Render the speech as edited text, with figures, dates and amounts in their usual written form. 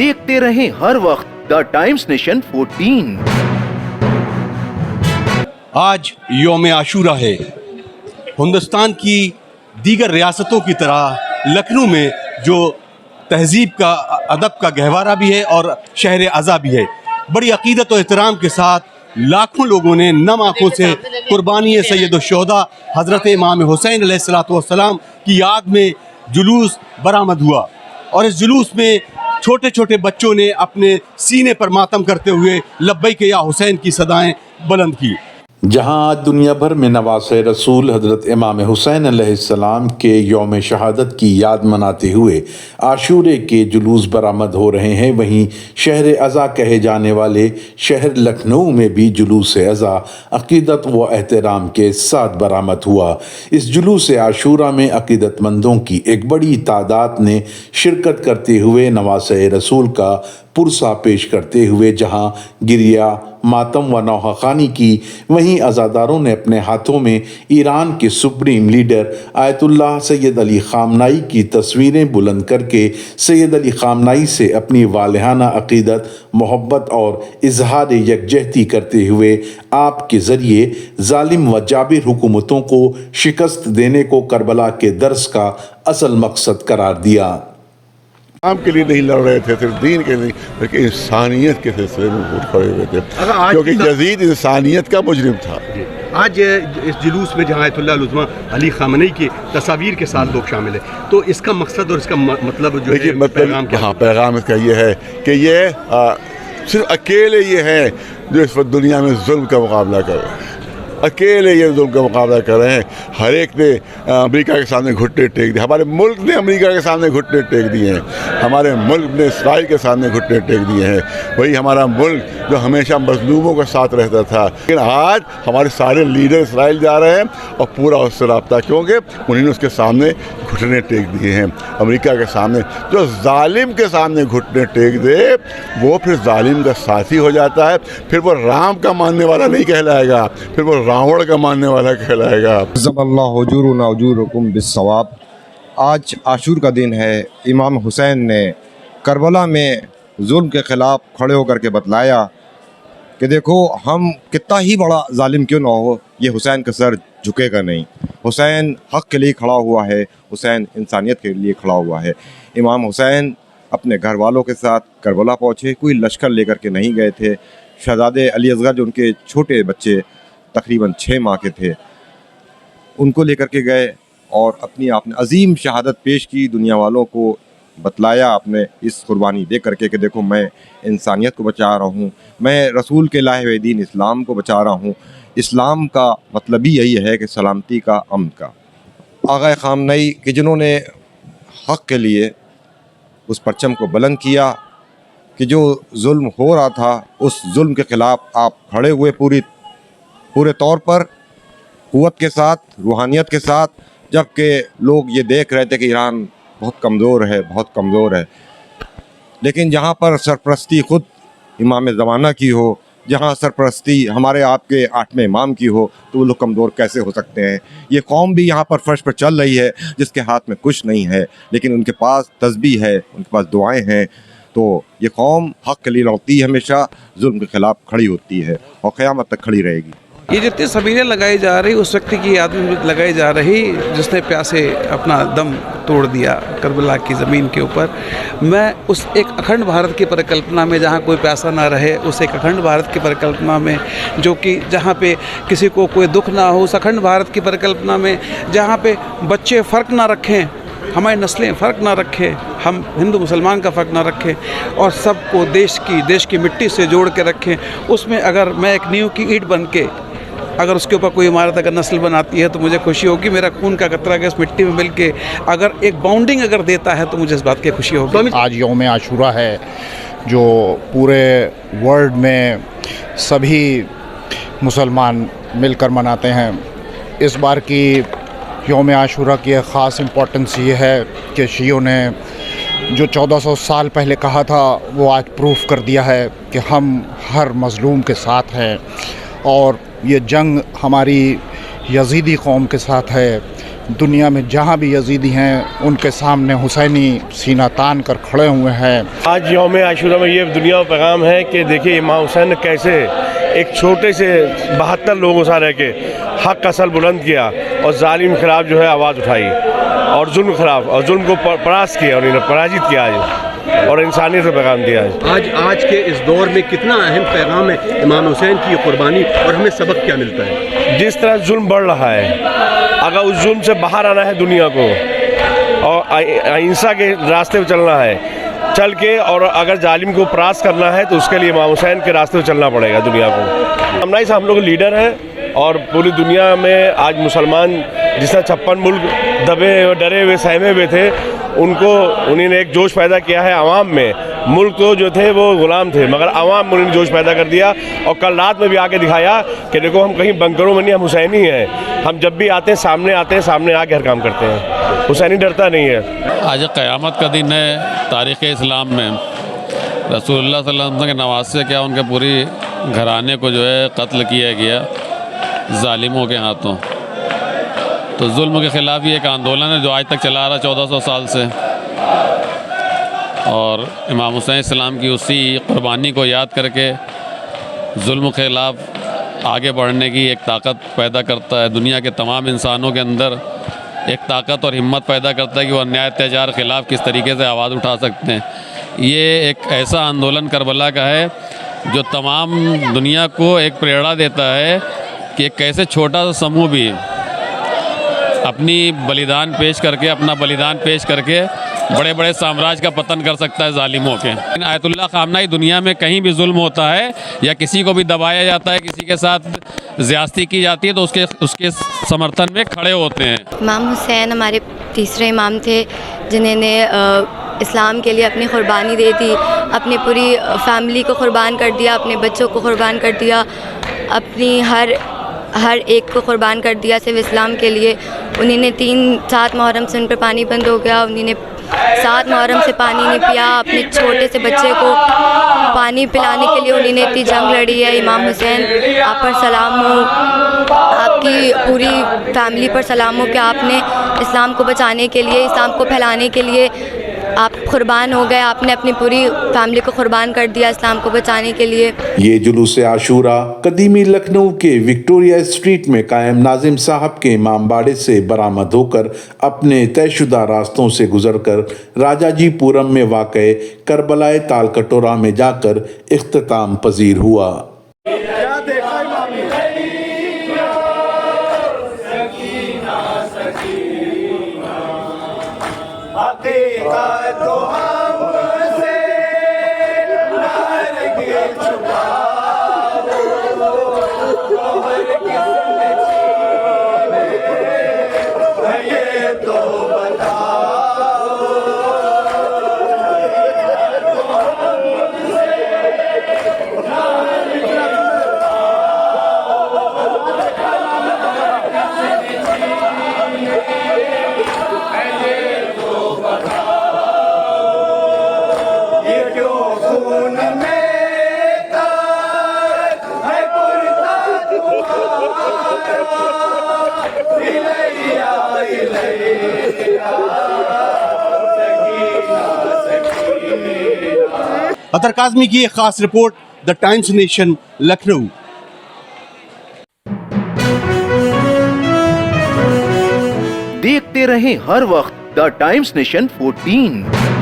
देखते रहें हर वक्त द टाइम्स नेशन 14। आज यौम आशूरा है। हिंदुस्तान की दीगर रियासतों की तरह लखनऊ में जो तहजीब का अदब का गहवारा भी है और शहर अज़ा भी है, बड़ी अकीदत और एहतराम के साथ लाखों लोगों ने नम आँखों से कुर्बानी सैयद-उश-शुहदा हज़रत इमाम हुसैन अलैहिस्सलाम की याद में जुलूस बरामद हुआ और इस जुलूस में छोटे छोटे बच्चों ने अपने सीने पर मातम करते हुए लब्बैक या हुसैन की सदाएं बुलंद की। जहां आज दुनिया भर में नवासे रसूल हज़रत इमाम हुसैन अलैहिस्सलाम के यौम शहादत की याद मनाते हुए आशूरे के जुलूस बरामद हो रहे हैं, वहीं शहर अज़ा कहे जाने वाले शहर लखनऊ में भी जुलूस अज़ा अक़ीदत व एहतराम के साथ बरामद हुआ। इस जुलूस आशूरा में अक़ीदतमंदों की एक बड़ी तादाद ने शिरकत करते हुए नवासे रसूल का पुरसा पेश करते हुए जहां गिरिया मातम व नौहाखानी की, वहीं अज़ादारों ने अपने हाथों में ईरान के supreme leader Ayatollah Syed Ali Khamenei की तस्वीरें बुलंद करके सैयद अली ख़ामनाई से अपनी वालिहाना अक़ीदत, मोहब्बत और इजहार यकजहती करते हुए आपके ज़रिए जालिम व जाबिर हुकूमतों को शिकस्त देने को करबला के दर्स का असल मकसद करार दिया। काम के लिए नहीं लड़ रहे थे, सिर्फ दीन के नहीं बल्कि इंसानियत के सिलसिले में उठ खड़े हुए थे, क्योंकि यजीद इंसानियत का मुजरिम था। आज इस जुलूस में जहाँ आयतुल्लाह उज़्मा अली ख़ामनेई की तस्वीर के साथ लोग शामिल है, तो इसका मकसद और इसका मतलब जो है पैगाम क्या? हाँ, पैगाम इसका ये है कि ये सिर्फ अकेले ये है जो इस वक्त दुनिया में जुल्म का मुकाबला कर रहे हैं, अकेले ये जुल्म का मुकाबला कर रहे हैं। हर एक ने अमेरिका के सामने घुटने टेक दिए, हमारे मुल्क ने अमेरिका के सामने घुटने टेक दिए हैं, हमारे मुल्क ने इसराइल के सामने घुटने टेक दिए हैं। वही हमारा मुल्क जो हमेशा मजलूमों के साथ रहता था, लेकिन आज हमारे सारे लीडर इसराइल जा रहे हैं और पूरा उससे रब्ता, क्योंकि उन्होंने उसके सामने घुटने टेक दिए हैं। अमेरिका के सामने जो जालिम के सामने घुटने टेक दे वो फिर जालिम का साथी हो जाता है, फिर वो राम का मानने वाला नहीं कहलाएगा, फिर वो रावण का मानने वाला कहलाएगा। आज आशूर का दिन है। इमाम हुसैन ने करबला में जुल्म के ख़िलाफ़ खड़े होकर के बतलाया कि देखो, हम कितना ही बड़ा जालिम क्यों ना हो, ये हुसैन का सर झुकेगा नहीं। हुसैन हक़ के लिए खड़ा हुआ है, हुसैन इंसानियत के लिए खड़ा हुआ है। इमाम हुसैन अपने घर वालों के साथ करबला पहुँचे, कोई लश्कर लेकर के नहीं गए थे। शहज़ादे अली असगर जो उनके छोटे बच्चे तकरीबन 6 माह के थे, उनको लेकर के गए और अपनी आपने अजीम शहादत पेश की, दुनिया वालों को बतलाया अपने इस कुर्बानी दे करके कि देखो, मैं इंसानियत को बचा रहा हूँ, मैं रसूल के लाए हुए दीन इस्लाम को बचा रहा हूँ। इस्लाम का मतलब ही यही है कि सलामती का, अमन का। आग़ा ख़ामनेई कि जिन्होंने हक़ के लिए उस परचम को बुलंद किया कि जो जुल्म हो रहा था उस जुल्म के ख़िलाफ़ आप खड़े हुए पूरे तौर पर, क़ुव्वत के साथ, रूहानियत के साथ, जबकि लोग ये देख रहे थे कि ईरान बहुत कमज़ोर है, बहुत कमज़ोर है। लेकिन जहाँ पर सरपरस्ती ख़ुद इमाम ज़माना की हो, जहाँ सरपरस्ती हमारे आपके 8वें इमाम की हो, तो वो लोग कमज़ोर कैसे हो सकते हैं? ये कौम भी यहाँ पर फ़र्श पर चल रही है जिसके हाथ में कुछ नहीं है, लेकिन उनके पास तस्बीह है, उनके पास दुआएँ हैं। तो ये कौम हक़ के लिए लड़ती है, हमेशा जुल्म के ख़िलाफ़ खड़ी होती है और क़यामत तक खड़ी रहेगी। ये जितनी सबीरें लगाई जा रही, उस व्यक्ति की याद में लगाई जा रही जिसने प्यासे अपना दम तोड़ दिया करबला की ज़मीन के ऊपर। मैं उस एक अखंड भारत की परिकल्पना में, जहाँ कोई प्यासा ना रहे, उस एक अखंड भारत की परिकल्पना में, जो कि जहाँ पे किसी को कोई दुख ना हो, उस अखंड भारत की परिकल्पना में जहाँ पे बच्चे फ़र्क ना रखें, हमारी नस्लें फ़र्क ना रखें, हम हिंदू मुसलमान का फ़र्क ना रखें और सबको देश की मिट्टी से जोड़ के रखें। उसमें अगर मैं एक नींव की ईंट बन के अगर उसके ऊपर कोई इमारत अगर नस्ल बनाती है तो मुझे खुशी होगी। मेरा खून का कतरा अगर इस मिट्टी में मिल के अगर एक बाउंडिंग अगर देता है तो मुझे इस बात की खुशी होगी। आज यौम आशूरा है जो पूरे वर्ल्ड में सभी मुसलमान मिलकर मनाते हैं। इस बार की यौम आशूरा की एक ख़ास इम्पोर्टेंस ये है कि शियों ने जो 1400 साल पहले कहा था वो आज प्रूफ कर दिया है कि हम हर मज़लूम के साथ हैं और ये जंग हमारी यजीदी कौम के साथ है। दुनिया में जहाँ भी यजीदी हैं उनके सामने हुसैनी सीना तान कर खड़े हुए हैं। आज यौम आशूरा में ये दुनिया का पैगाम है कि देखिए इमाम हुसैन ने कैसे एक छोटे से 72 लोगों से रह के हक का सर बुलंद किया और जालिम के खिलाफ जो है आवाज़ उठाई और जुल्म के खिलाफ और जुल्म को परास्त किया और इन्हें पराजित किया आज और इंसानियत का पैगाम दिया है। आज के इस दौर में कितना अहम पैगाम है इमाम हुसैन की कुर्बानी और हमें सबक क्या मिलता है? जिस तरह जुल्म बढ़ रहा है, अगर उस जुल्म से बाहर आना है दुनिया को और अहिंसा के रास्ते पर चलना है, चल के और अगर जालिम को परास्त करना है तो उसके लिए इमाम हुसैन के रास्ते पर चलना पड़ेगा दुनिया को। हमनाई साहब हम लोग लीडर हैं और पूरी दुनिया में आज मुसलमान जिस तरह 56 मुल्क दबे डरे हुए सहमे हुए थे, उन्होंने एक जोश पैदा किया है आवाम में। मुल्क तो जो थे वो गुलाम थे, मगर आवाम में उन्होंने जोश पैदा कर दिया और कल रात में भी आके दिखाया कि देखो हम कहीं बंकरों में नहीं, हम हुसैनी हैं। हम जब भी आते हैं सामने आके हर काम करते हैं। हुसैनी डरता नहीं है। आज क़यामत का दिन है। तारीख़ इस्लाम में रसूलुल्लाह सल्लल्लाहु अलैहि वसल्लम के नवासे क्या उनके पूरी घराने को जो है कत्ल किया गया जालिमों के हाथों। तो जुल्म के ख़िलाफ़ ये एक आंदोलन है जो आज तक चला रहा 1400 साल से, और इमाम हुसैन इस्लाम की उसी क़ुरबानी को याद करके जुल्म के ख़िलाफ़ आगे बढ़ने की एक ताकत पैदा करता है। दुनिया के तमाम इंसानों के अंदर एक ताकत और हिम्मत पैदा करता है कि वो अन्याय अत्याचार के ख़िलाफ़ किस तरीके से आवाज़ उठा सकते हैं। ये एक ऐसा आंदोलन करबला का है जो तमाम दुनिया को एक प्रेरणा देता है कि एक कैसे छोटा सा समूह भी अपना बलिदान पेश करके बड़े बड़े साम्राज्य का पतन कर सकता है जालिमों के। आयतुल्लाह ख़ामनाई दुनिया में कहीं भी जुल्म होता है या किसी को भी दबाया जाता है, किसी के साथ ज़्यादती की जाती है, तो उसके समर्थन में खड़े होते हैं। इमाम हुसैन हमारे तीसरे इमाम थे जिन्होंने इस्लाम के लिए अपनी क़ुरबानी दे दी, अपनी पूरी फैमिली को क़ुरबान कर दिया, अपने बच्चों को क़ुरबान कर दिया, अपनी हर एक को क़ुरबान कर दिया सिर्फ इस्लाम के लिए। उन्होंने 7 मुहर्रम से उन पर पानी बंद हो गया, उन्होंने 7 मुहर्रम से पानी नहीं पिया। अपने छोटे से बच्चे को पानी पिलाने के लिए उन्होंने इतनी जंग लड़ी है। इमाम हुसैन आप पर सलाम हो, आपकी पूरी फैमिली पर सलाम हो कि आपने इस्लाम को बचाने के लिए, इस्लाम को फैलाने के लिए आप कुर्बान हो गए। आपने अपनी पूरी फैमिली को कुर्बान कर दिया इस्लाम को बचाने के लिए। ये जुलूस आशूरा कदीमी लखनऊ के विक्टोरिया स्ट्रीट में कायम नाजिम साहब के इमाम बाड़े से बरामद होकर अपने तयशुदा रास्तों से गुजरकर राजाजीपुरम में वाक़े करबलाए ताल कटोरा में जाकर इख्तिताम पजीर हुआ। अतर काज़मी की एक खास report, the times nation Lucknow. देखते रहें हर वक्त द टाइम्स नेशन 14।